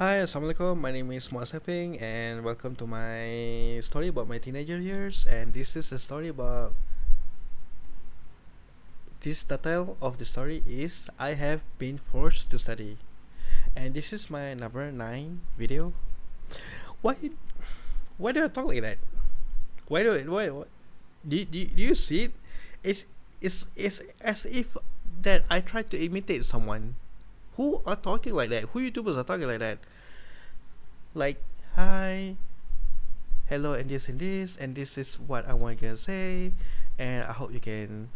Hi, Assalamualaikum. My name is Muasafing, and welcome to my story about my teenager years. And this is a story about this. The title of the story is I have been forced to study, and this is my number 9 video. Why? Why do I talk like that? Why? Do you see it? It's it's as if that I try to imitate someone. Who are talking like that? Who YouTubers are talking like that? Like, hi, hello, and this is what I want to say, and I hope you can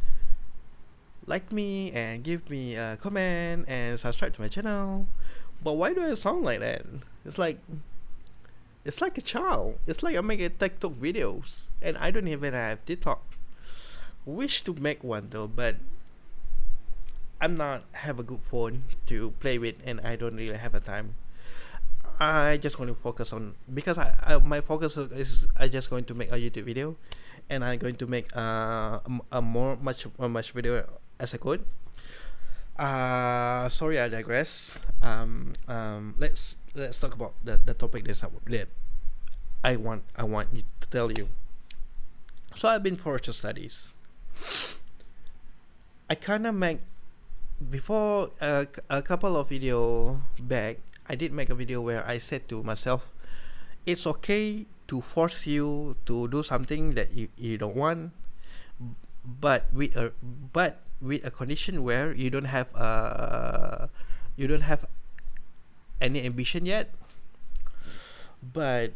like me and give me a comment and subscribe to my channel. But why do I sound like that? It's like it's like a child. It's like I'm making TikTok videos, and I don't even have TikTok. Wish to make one though, but I'm not have a good phone to play with, and I don't really have a time. I just going to focus on because I my focus is I just going to make a YouTube video, and I'm going to make a more much video as I could. Sorry, I digress. Let's talk about the topic that I want you to tell you. So I've been forced to studies. I kind of make before a couple of video back. I did make a video where I said to myself, it's okay to force you to do something that you don't want, but with a condition where you don't have any ambition yet. But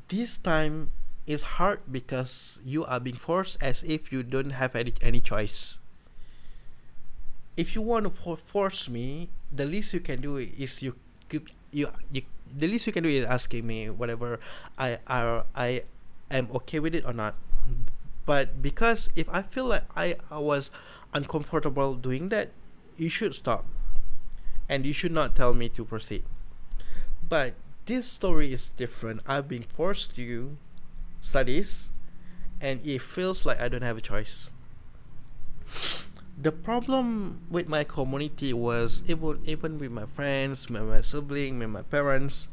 this time is hard because you are being forced as if you don't have any choice. If you want to force me, the least you can do is you the least you can do is asking me whatever I am okay with it or not. But because if I feel like I was uncomfortable doing that, you should stop, and you should not tell me to proceed. But this story is different. I've been forced to studies, and it feels like I don't have a choice. The problem with my community was even with my friends, with my sibling, with my parents,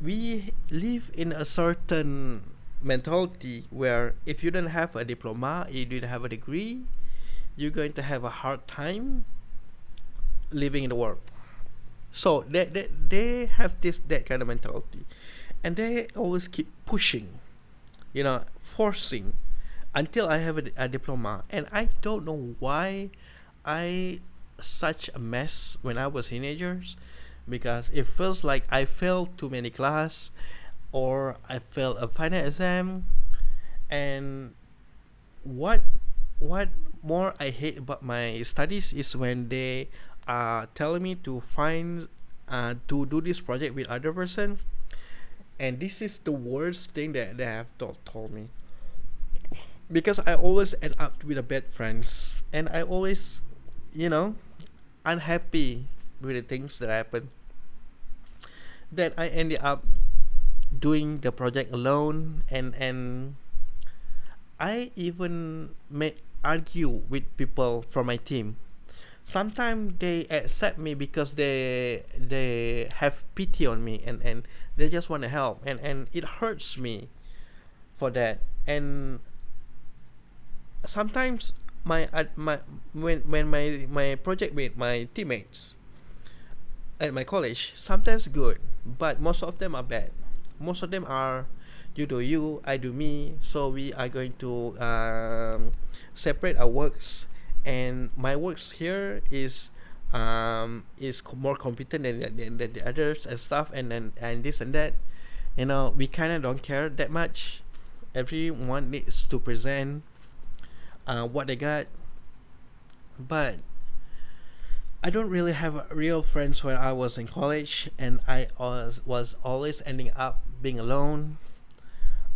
we live in a certain mentality where if you don't have a diploma, you don't have a degree, you're going to have a hard time living in the world. So they have this that kind of mentality, and they always keep pushing, forcing until I have a diploma. And I don't know why I such a mess when I was teenagers, because it feels like I failed too many class, or I failed a final exam. And what what more I hate about my studies is when they are telling me to find to do this project with other person, and this is the worst thing that they have told me, because I always end up with a bad friends, and I always, you know, unhappy with the things that happen. That I ended up doing the project alone, and I even may argue with people from my team. Sometimes they accept me because they have pity on me, and they just want to help, and it hurts me for that. And sometimes my when my project with my teammates at my college sometimes good, but most of them are bad. Most of them are, you do you, I do me, so we are going to separate our works, and my works here is more competent than the others and stuff, and this and that. We kind of don't care that much. Everyone needs to present what they got. But I don't really have real friends when I was in college, and I was always ending up being alone.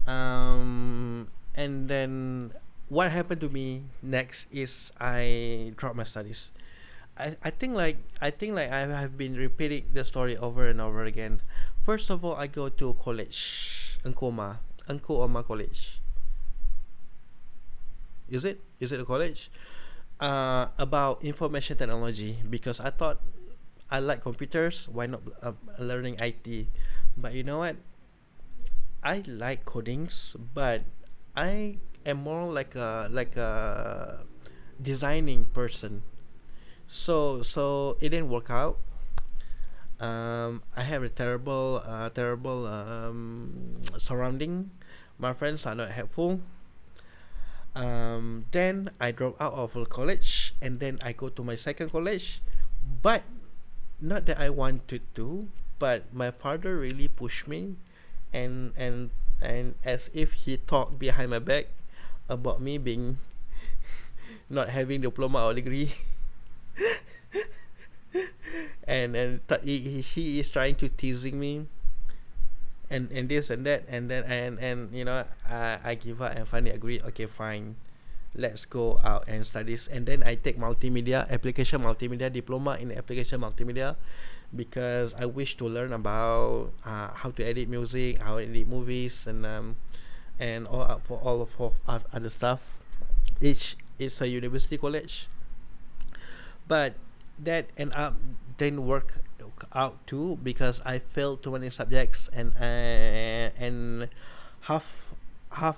And then what happened to me next is I dropped my studies. I think like I have been repeating the story over and over again. First of all, I go to college, Angkoma College. Is it a college? About information technology, because I thought I like computers. Why not learning IT? But you know what? I like codings, but I am more like a designing person. So it didn't work out. I have a terrible surrounding. My friends are not helpful. Then I dropped out of college, and then I go to my second college. But not that I wanted to, but my father really pushed me, and and and as if he talked behind my back about me being not having diploma or degree. He is trying to teasing me, and this and that, and then and you know, I give up and finally agree. Okay, fine, let's go out and studies. And then I take multimedia application multimedia diploma in application multimedia, because I wish to learn about how to edit music, how to edit movies, and all for all of other stuff. Each is a university college, but that end up didn't work out too, because I failed too many subjects, and half half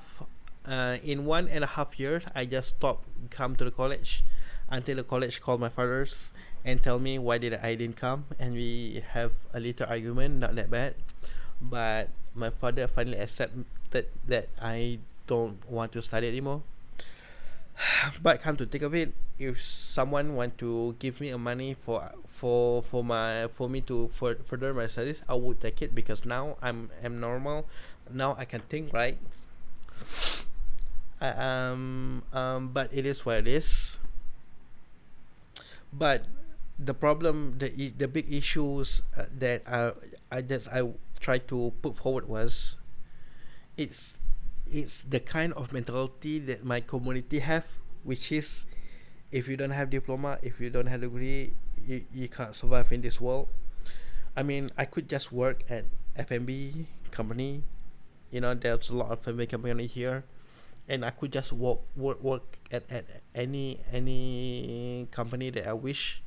in 1.5 years I just stopped come to the college, until the college called my fathers and tell me why did I didn't come, and we have a little argument, not that bad, but my father finally accepted that I don't want to study anymore. But come to think of it, if someone want to give me a money for me to further my studies, I would take it, because now I'm normal. Now I can think right. But it is what it is. But the problem, the big issues that I tried to put forward was, it's it's the kind of mentality that my community have, which is, if you don't have diploma, if you don't have degree, you can't survive in this world. I mean, I could just work at F&B company. You know, there's a lot of F&B company here, and I could just work at any company that I wish.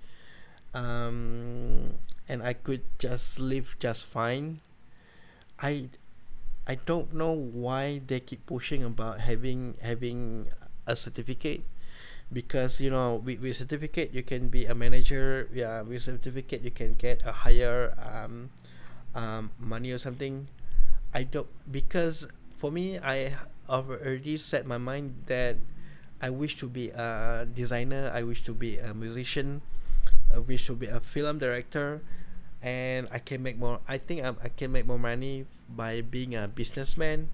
And I could just live just fine. I I don't know why they keep pushing about having a certificate, because you know, with certificate you can be a manager. Yeah, with certificate you can get a higher money or something. I don't, because for me, I've already set my mind that I wish to be a designer, I wish to be a musician, I wish to be a film director, and I can make more. I think I can make more money by being a businessman,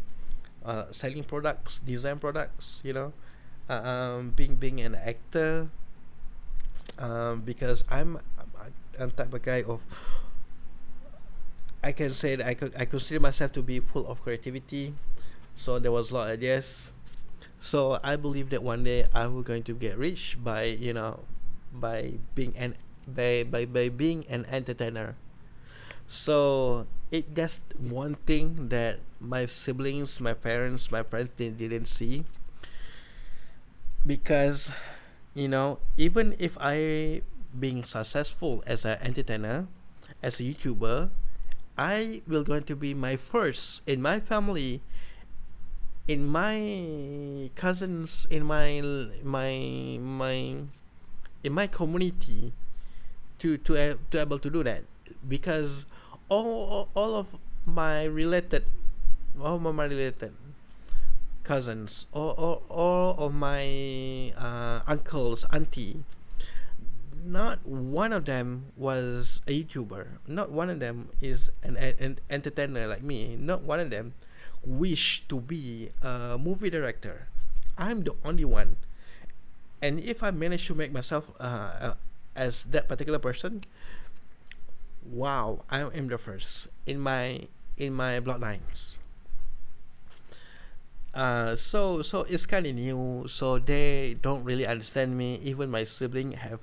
selling products, design products. You know, being an actor. Because I'm type of guy of, I can say that I consider myself to be full of creativity. So there was a lot of ideas. So I believe that one day I will going to get rich by, you know, by being an by being an entertainer. So it that's one thing that my siblings, my parents, my friends didn't see, because you know, even if I being successful as an entertainer, as a YouTuber, I will going to be my first in my family, in my cousins, my in my community, to able to do that, because all of my related all of my related cousins, all of my uncles, auntie, not one of them was a YouTuber. Not one of them is an entertainer like me. Not one of them wish to be a movie director. I'm the only one. And if I manage to make myself as that particular person, wow, I am the first in my bloodlines. So it's kind of new. So they don't really understand me. Even my sibling have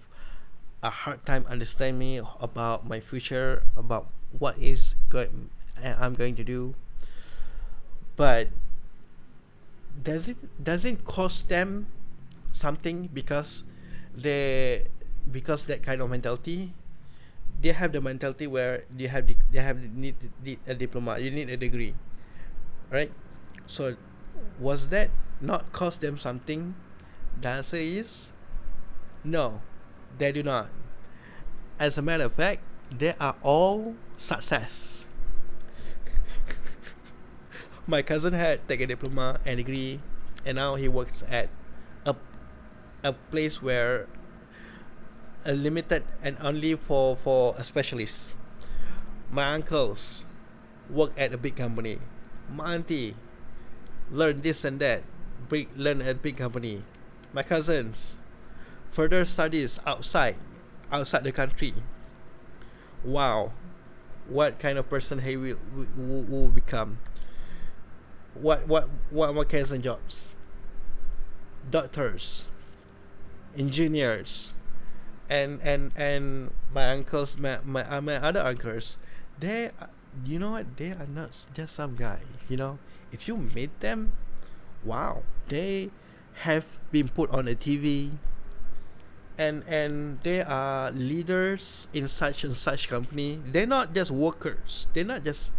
a hard time understand me about my future, about what is going I'm going to do. But doesn't cost them something, because they because that kind of mentality, they have the mentality where they have need a diploma, you need a degree, right? So was that not cost them something? The answer is no, they do not. As a matter of fact, they are all success. My cousin had taken a diploma and degree, and now he works at a, a place where a limited and only for a specialist. My uncles work at a big company. My auntie learn this and that, learn at a big company. My cousins further studies outside the country. Wow, what kind of person he will become? What kinds of jobs? Doctors, engineers, and my uncles, my other uncles, they, you know what? They are not just some guy. You know, if you meet them, wow, they have been put on the TV, and they are leaders in such and such company. They're not just workers. They're not just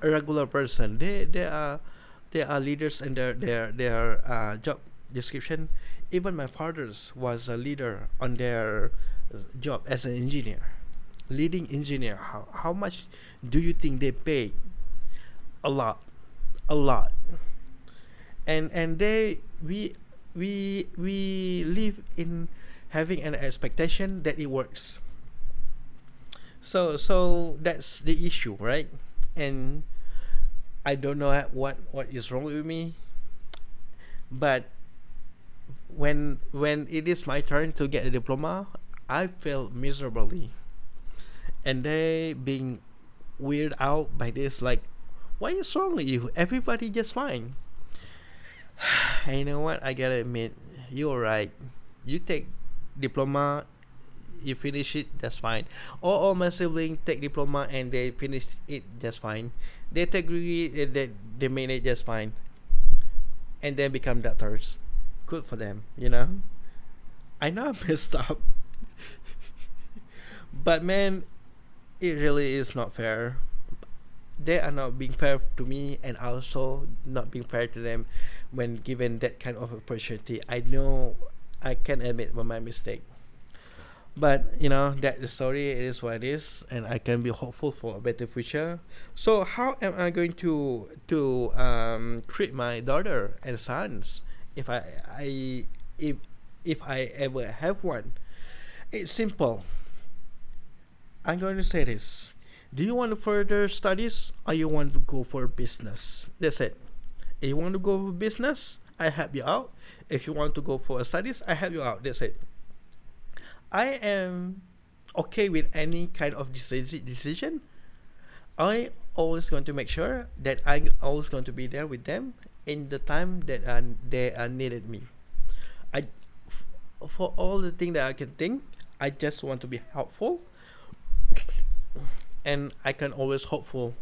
a regular person. They are leaders in their job description. Even my father's was a leader on their job as an engineer, leading engineer. How much do you think they pay? A lot, a lot. And they we live in having an expectation that it works. So that's the issue, right? And I don't know what is wrong with me, but when it is my turn to get a diploma, I feel miserably, and they being weird out by this, like, what is wrong with you? Everybody just fine. And you know what? I gotta admit, you're right. You take diploma, you finish it, that's fine. All my siblings take diploma and they finish it just fine. They take degree, they made it just fine, and then become doctors. Good for them, you know. I know I messed up, but man, it really is not fair. They are not being fair to me, and also not being fair to them when given that kind of opportunity. I know I can admit my mistake, but you know that the story, it is what it is, and I can be hopeful for a better future. So how am I going to treat my daughter and sons if I if if I ever have one? It's simple. I'm going to say this. Do you want to further studies, or you want to go for business? That's it. If you want to go for business, I help you out. If you want to go for studies, I help you out. That's it. I am okay with any kind of decision. I always going to make sure that I always going to be there with them in the time that they needed me. I, for all the thing that I can think, I just want to be helpful, and I can always hopeful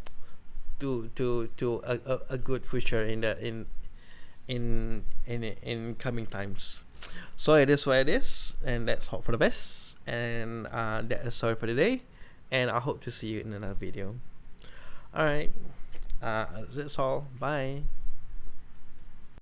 to a good future in the in coming times. So it is what it is, and let's hope for the best. And that is sorry for today, and I hope to see you in another video. All right, that's all. Bye.